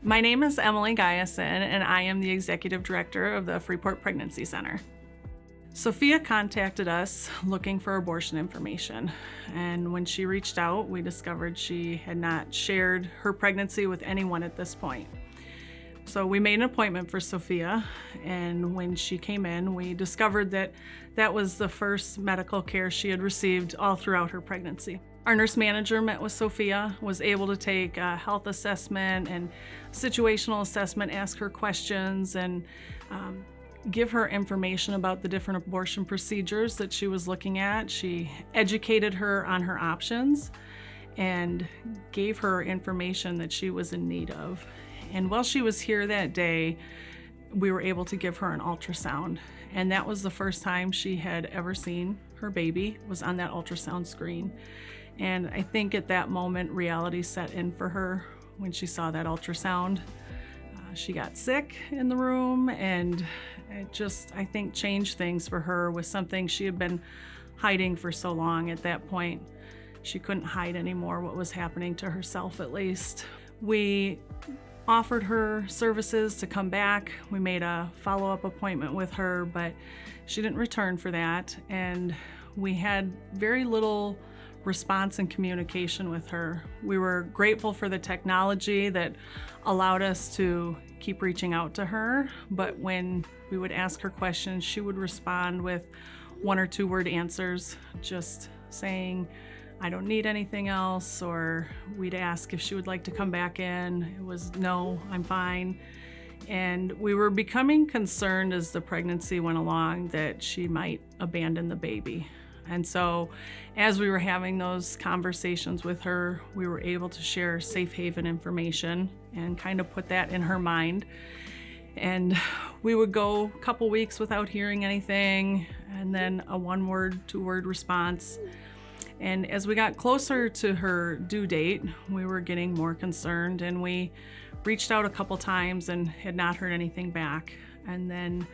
My name is Emily Guyson, and I am the Executive Director of the Freeport Pregnancy Center. Sophia contacted us looking for abortion information, and when she reached out, we discovered she had not shared her pregnancy with anyone at this point. So we made an appointment for Sophia, and when she came in, we discovered that that was the first medical care she had received all throughout her pregnancy. Our nurse manager met with Sophia, was able to take a health assessment and situational assessment, ask her questions, and give her information about the different abortion procedures that she was looking at. She educated her on her options and gave her information that she was in need of. And while she was here that day, we were able to give her an ultrasound. And that was the first time she had ever seen her baby, was on that ultrasound screen. And I think at that moment, reality set in for her when she saw that ultrasound. She got sick in the room, and it just, I think, changed things for her with something she had been hiding for so long. At that point, she couldn't hide anymore what was happening to herself, at least. We offered her services to come back. We made a follow-up appointment with her, but she didn't return for that. And we had very little response and communication with her. We were grateful for the technology that allowed us to keep reaching out to her, but when we would ask her questions, she would respond with 1 or 2 word answers, just saying, "I don't need anything else," or we'd ask if she would like to come back in. It was, "No, I'm fine." And we were becoming concerned as the pregnancy went along that she might abandon the baby. And so as we were having those conversations with her, we were able to share safe haven information and kind of put that in her mind. And we would go a couple weeks without hearing anything, and then a 1-word, 2-word response. And as we got closer to her due date, we were getting more concerned, and we reached out a couple times and had not heard anything back. And then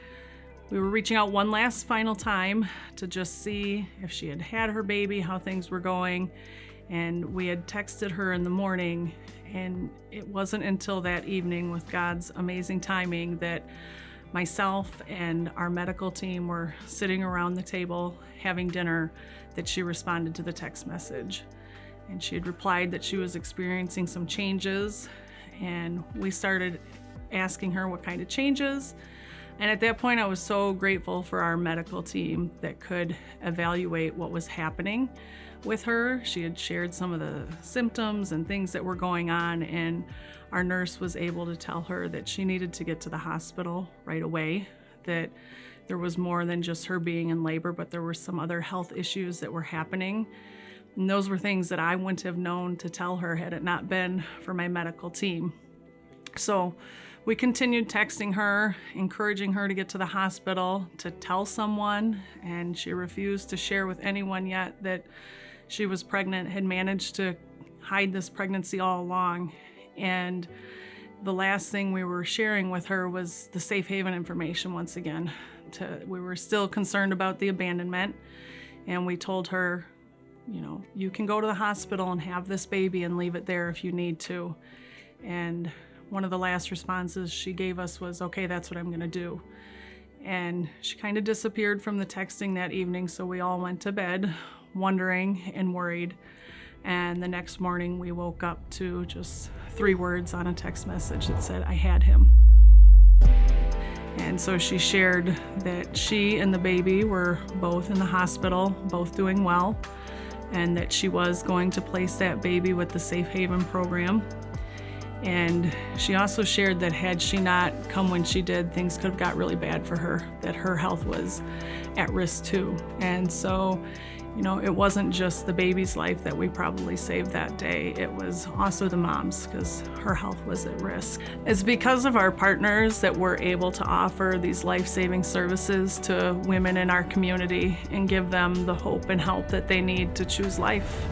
we were reaching out one last final time to just see if she had had her baby, how things were going. And we had texted her in the morning, and it wasn't until that evening, with God's amazing timing, that myself and our medical team were sitting around the table having dinner, that she responded to the text message. And she had replied that she was experiencing some changes, and we started asking her what kind of changes. And at that point, I was so grateful for our medical team that could evaluate what was happening with her. She had shared some of the symptoms and things that were going on, and our nurse was able to tell her that she needed to get to the hospital right away, that there was more than just her being in labor, but there were some other health issues that were happening. And those were things that I wouldn't have known to tell her had it not been for my medical team. So we continued texting her, encouraging her to get to the hospital, to tell someone, and she refused to share with anyone yet that she was pregnant, had managed to hide this pregnancy all along. And the last thing we were sharing with her was the safe haven information once again. We were still concerned about the abandonment, and we told her, you can go to the hospital and have this baby and leave it there if you need to. And one of the last responses she gave us was, "Okay, that's what I'm gonna do." And she kind of disappeared from the texting that evening, so we all went to bed wondering and worried. And the next morning we woke up to just 3 words on a text message that said, "I had him." And so she shared that she and the baby were both in the hospital, both doing well, and that she was going to place that baby with the Safe Haven program. And she also shared that had she not come when she did, things could have got really bad for her, that her health was at risk too. And so, it wasn't just the baby's life that we probably saved that day. It was also the mom's, because her health was at risk. It's because of our partners that we're able to offer these life-saving services to women in our community and give them the hope and help that they need to choose life.